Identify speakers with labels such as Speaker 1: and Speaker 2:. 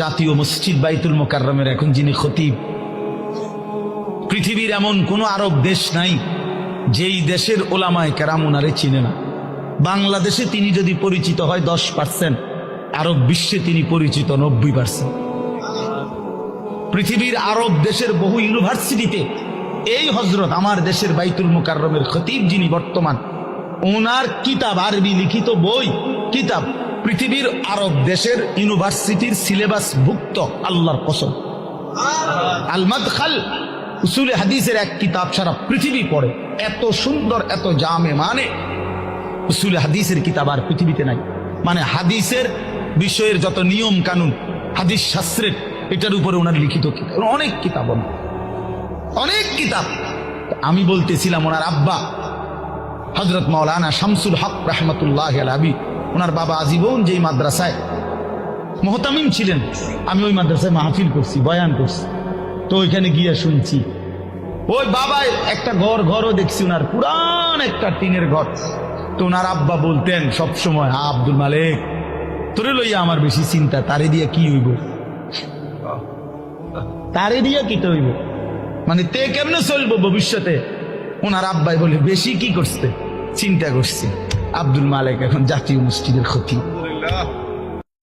Speaker 1: জাতীয় মসজিদ বাইতুল মোকাররমের এখন যিনি খতিব, পৃথিবীর এমন কোন আরব দেশ নাই যেই দেশের ওলামায়ে কেরাম ওনারে চিনে না। বাংলাদেশে তিনি যদি পরিচিত হয় 10%, আরব বিশ্বে তিনি পরিচিত 90%। পৃথিবীর আরব দেশের বহু ইউনিভার্সিটিতে এই হযরত আমার দেশের বাইতুল মোকাররমের খতিব যিনি বর্তমান, ওনার কিতাব, আরবি লিখিত বই কিতাব পৃথিবীর আরব দেশের ইউনিভার্সিটির সিলেবাস ভুক্ত। আল্লাহর কসম, আল মাদখাল উসুলে হাদিসের এক কিতাব সারা পৃথিবী পড়ে, এত সুন্দর, এত জামে, মানে উসুলে হাদিসের কিতাব আর পৃথিবীতে নাই। মানে হাদিসের বিষয়ের যত নিয়ম কানুন, হাদিস শাস্ত্রের, এটার উপরে ওনার লিখিত কিতাব, অনেক কিতাব, অনেক কিতাব। আমি বলতেছিলাম ওনার আব্বা হযরত মাওলানা শামসুল হক রাহমাতুল্লাহি আলাইহি, ওনার বাবা আজীবন যেই মাদ্রাসায় মুহতামিম ছিলেন, আমি ওই মাদ্রাসায় মাহফিল করছি, বয়ান করছি, তো ওইখানে গিয়ে শুনছি ওই বাবাই একটা ঘরও দেখছি, ওনার পুরান একটা টিনের ঘর। তো ওনার আব্বা বলতেন সবসময়, আব্দুল মালিক তোরে লইয়া আমার বেশি চিন্তা, তারে দিয়ে কি হইব, তারে দিয়ে কি তো হইব, মানে তে কেমনে চলবো ভবিষ্যতে। ওনার আব্বাই বলে বেশি কি করছে, চিন্তা করছে। আব্দুল মালিক এখন জাতীয় মসজিদের খতিব।